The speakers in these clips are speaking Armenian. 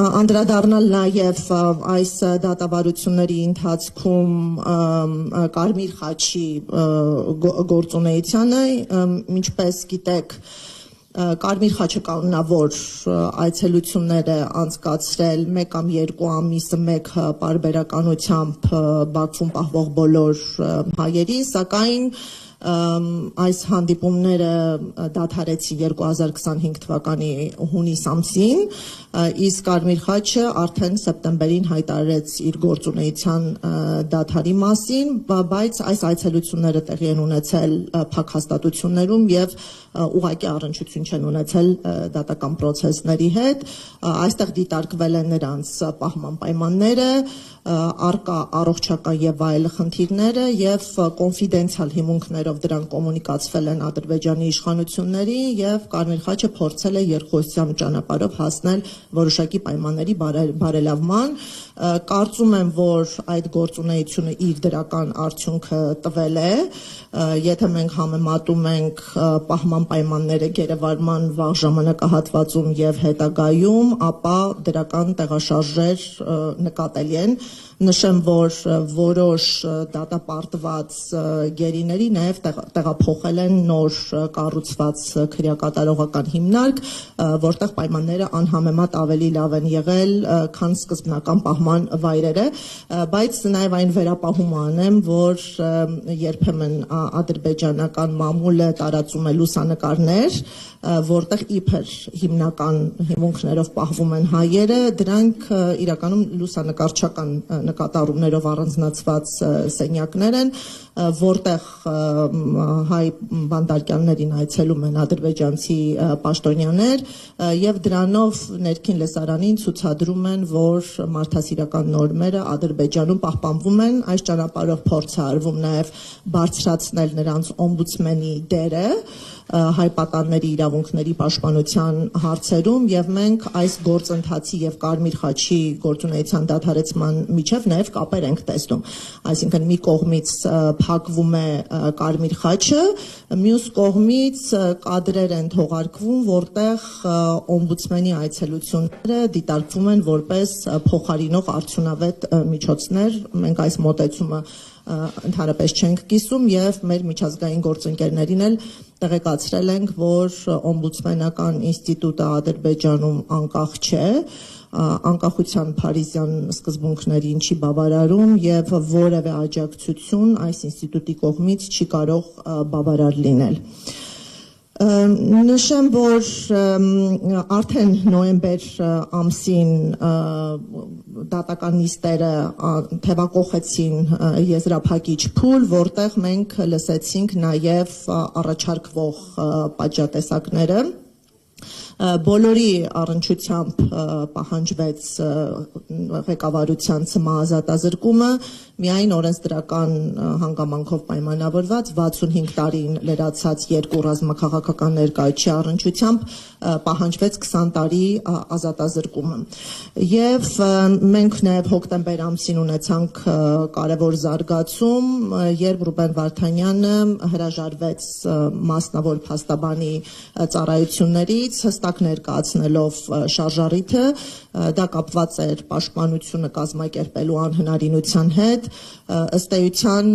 անդրադառնալ նաև այս դատավարությունների ընթացքում Կարմիր խաչի գործունեությանը, ինչպես գիտեք, Կարմիր խաչը կանոնավոր այցելություններ է անցկացրել 1 կամ 2 ամիսը մեկ պարբերականությամբ Բաքվում պահվող բոլոր հայերին, սակայն այս հանդիպումները դադարեցին 2025 թվականի հունիս ամսին, իսկ Կարմիր խաչը արդեն սեպտեմբերին հայտարարեց իր գործունեության դադարի մասին, բայց այս այցելությունները տեղի են ունեցել փակ հաստատություններում եւ ուղղակի առնչություն չեն ունեցել դատական պրոցեսների հետ, այստեղ դիտարկվել են նրանց պահման պայմանները, առկա առողջական եւ այլ խնդիրները եւ կոնֆիդենցիալ հիմունքներով դրանք կոմունիկացվել են Ադրբեջանի իշխանություններին եւ Կարմիր խաչը փորձել է երկխոսության ճանապարհով հասնել որոշակի պայմանների բարելավման, կարծում եմ, որ այդ գործունեությունը իր դրական արդյունքը տվել է, եթե մենք համեմատում ենք պահման պայմանները գերեվարման վաղ ժամանակահատվածում եւ հետագայում, ապա դրական տեղաշարժեր նկատելի են, նշեմ, որ որոշ դատապարտված գերիների նաև տեղափոխել են նոր կառուցված քրեակատարողական հիմնարկ, որտեղ պայմանները անհամեմատ ավելի լավ են եղել, քան սկզբնական պահման վայրերը, բայց նաև այն վերապահումը անեմ, որ երբեմն ադրբեջանական մամուլը տարածում է լուսանկարներ, որտեղ իբր հիմնական հիմունքներով պահվում են հայերը, դրանք իրականում լուսանկարչական նկատառումներով առանձնացված սենյակներ են, որտեղ հայ բանդարկյաններին այցելում են ադրբեջանցի պաշտոնյաներ եւ դրանով ներքին լսարանին ցուցադրում են, որ մարդասիրական նորմերը Ադրբեջանում պահպանվում են, այս ճանապարհով փորձ է արվում նաեւ բարձրացնել նրանց օմբուդսմենի դերը հայ պատանների իրավունքների պաշտպանության հարցերում եւ մենք այս գործընթացի եւ Կարմիր խաչի գործունեության դադարեցման միջև նաեւ կապեր ենք տեսնում, այսինքն մի կողմից փակվում է Կարմիր խաչը, մյուս կողմից կադրեր են թողարկվում, որտեղ օմբուդսմենի այցելությունները դիտարկվում են որպես փոխարինող արդյունավետ միջոցներ, մենք այս մոտեցումը ընդհանրապես չենք կիսում եւ մեր միջազգային գործընկերներին էլ տեղեկացրել ենք, որ օմբուդսմենական ինստիտուտը Ադրբեջանում անկախ չէ, անկախության փարիզյան սկզբունքներին չի բավարարում եւ որևէ աջակցություն այս ինստիտուտի կողմից չի կարող բավարար լինել։ Նշեմ, որ արդեն նոյեմբեր ամսին դատական նիստերը թևակողեցին եզրափակիչ փուլ, որտեղ մենք լսեցինք նաև առաջարկվող պատժատեսակները, բոլորի առնչությամբ պահանջվեց ղեկավարության ցմահազատազրկումը, միայն օրենսդրական հանգամանքով պայմանավորված 65 տարին լրացած երկու ռազմաքաղաքական ներկայացի առնչությամբ պահանջվեց 20 տարի ազատազրկումը։ Եվ մենք նաև հոկտեմբեր ամսին ունեցանք կարևոր զարգացում, երբ Ռուբեն Վարդանյանը հրաժարվեց մասնավոր փաստաբանի ծառայություններից, հստակ ներկայացնելով շարժառիթը, դա կապված էր պաշտպանությունը կազմակերպելու անհնարինության հետ, ըստ էության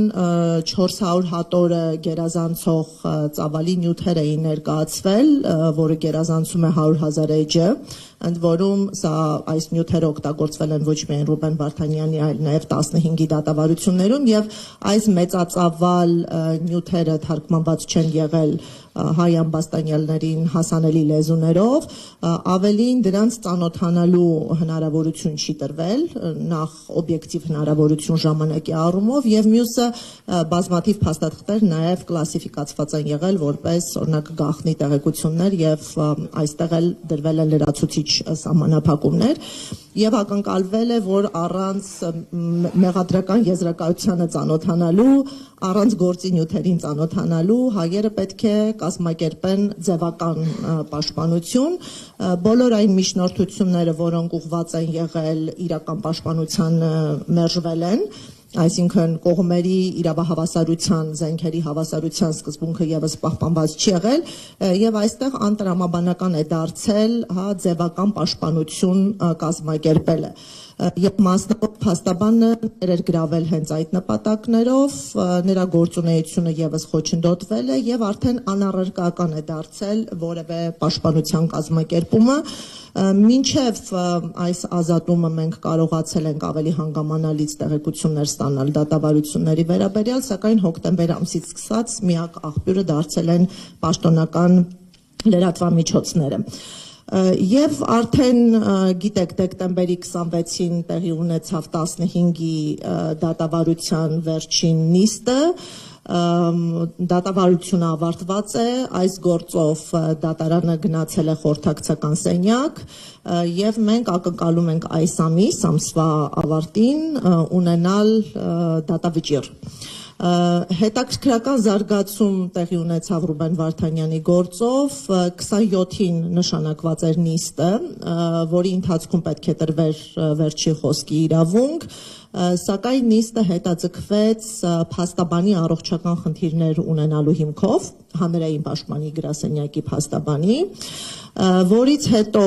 400 հատորը գերազանցող ծավալի նյութեր էին ներկայացվել, որը գերազանցում է 100,000 էջը, ընդ որում այս նյութերը օգտագործվել են ոչ միայն Ռուբեն Վարդանյանի, այլ նաև 15-ի դատավարություններում եւ այս մեծածավալ նյութերը թարգմանված չեն եղել հայ ամբաստանյալներին հասանելի լեզուներով, ավելին դրանց ծանոթանալու հնարավորություն չի տրվել, նախ օբյեկտիվ հնարավորություն ժամանակի առումով եւ մյուսը բազմաթիվ փաստաթղթեր նաեւ կլասիֆիկացված են եղել որպես օրինակ գաղտնի տեղեկություններ եւ այստեղ էլ դրվել են լրացուցիչ սահմանափակումներ եւ ակնկալվել է, որ առանց մեղադրական եզրակացությանը ծանոթանալու, առանց գործի նյութերին ծանոթանալու հայերը պետք է կազմակերպեն ձևական պաշտպանություն, բոլոր այն միջնորդությունները, որոնք ուղղված են եղել իրական պաշտպանությանը մերժվել են, Այսինքն կողմերի իրավահավասարության, զենքերի հավասարության սկզբունքը եւս պահպանված չի եղել եւ այստեղ անտրամաբանական է դարձել ձևական պաշտպանություն կազմակերպելը եւ մասնավոր փաստաբանը էր գրավել հենց այդ նպատակներով, նրա գործունեությունը եւս խոչընդոտվել է եւ արդեն անառարկական է դարձել որևէ պաշտպանության կազմակերպումը մինչև այս ազատումը մենք կարողացել ենք ավելի հանգամանալից տեղեկություններ ստանալ դատավարությունների վերաբերյալ, սակայն հոկտեմբեր ամսից սկսած միակ աղբյուրը դարձել են պաշտոնական լրատվամիջոցները։ Եվ արդեն գիտեք դեկտեմբերի 26-ին տեղի ունեցավ 15-ի դատավարության վերջին նիստը, դատավարությունը ավարտված է, այս գործով դատարանը գնացել է խորհրդակցական սենյակ եւ մենք ակնկալում ենք այս ամսվա ավարտին ունենալ դատավճիռ։ Հետաքրքրական զարգացում տեղի ունեցավ Ռուբեն Վարդանյանի գործով, 27-ին նշանակված էր նիստը, որի ընթացքում պետք է տրվեր վերջի խոսքի իրավունք, սակայն նիստը հետաձգվեց փաստաբանի առողջական խնդիրներ ունենալու հիմքով, հանրային պաշտպանի գրասենյակի փաստաբանի, որից հետո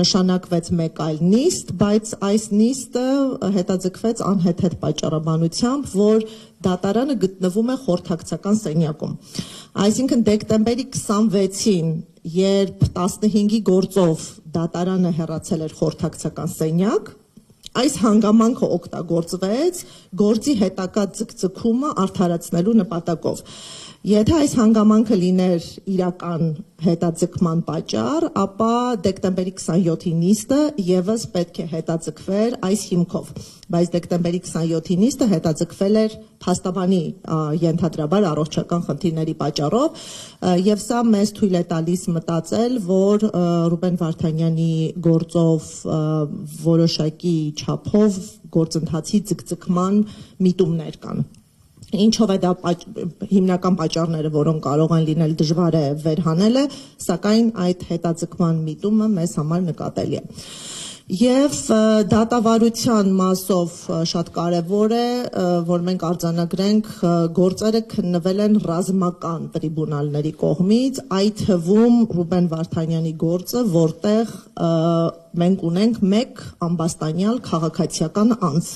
նշանակվեց մեկ այլ նիստ, բայց այս նիստը հետաձգվեց անհեթեթ պատճառաբանությամբ, որ դատարանը գտնվում է խորհրդակցական սենյակում։ Այսինքն դեկտեմբերի 26-ին, երբ 15-ի գործով դատարանը հեռացել էր խորհրդակցական սենյակ, այս հանգամանքը օգտագործվեց գործի հետագա ձգձգումը արդարացնելու նպատակով։ Եթե այս հանգամանքը լիներ իրական հետաձգման պատճառ, ապա դեկտեմբերի 27-ի նիստը եւս պետք է հետաձգվեր այս հիմքով, բայց դեկտեմբերի 27-ի նիստը հետաձգվել էր փաստաբանի ենթադրաբար առողջական խնդիրների պատճառով, եւ սա մեզ թույլ է տալիս մտածել, որ Ռուբեն Վարդանյանի գործով որոշակի չափով գործընթացի ձգձգման միտումներ կան։ Ինչով է դա հիմնական պատճառները, որոնք կարող են լինել դժվար է վերհանելը, սակայն այդ հետաձգման միտումը մեզ համար նկատելի է։ Եվ դատավարության մասով շատ կարևոր է, որ մենք արձանագրենք գործերը քննվել են ռազմական տրիբունալների կողմից, այդ թվում Ռուբեն Վարդանյանի գործը, որտեղ մենք ունենք մեկ ամբաստանյալ քաղաքացիական անձ,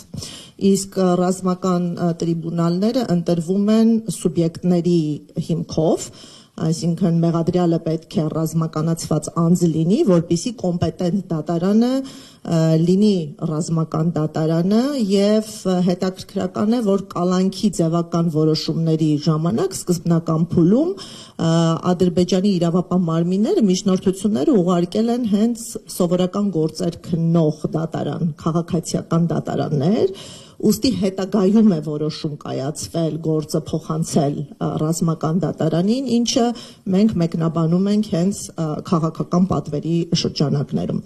իսկ ռազմական տրիբունալները ընտրվում են սուբյեկտների հիմքով, այսինքն մեղադրյալը պետք է ռազմականացված անձ լինի, որպեսզի կոմպետենտ դատարանը լինի ռազմական դատարանը եւ հետաքրքրական է, որ կալանքի ձևական որոշումների ժամանակ սկզբնական փուլում Ադրբեջանի իրավապահ մարմինները միջնորդությունները ուղարկել են հենց սովորական գործեր քննող դատարան, քաղաքացիական դատարաններ, ուստի հետագայում է որոշում կայացվել գործը փոխանցել ռազմական դատարանին, ինչը մենք մեկնաբանում ենք հենց քաղաքական պատվերի շրջանակներում։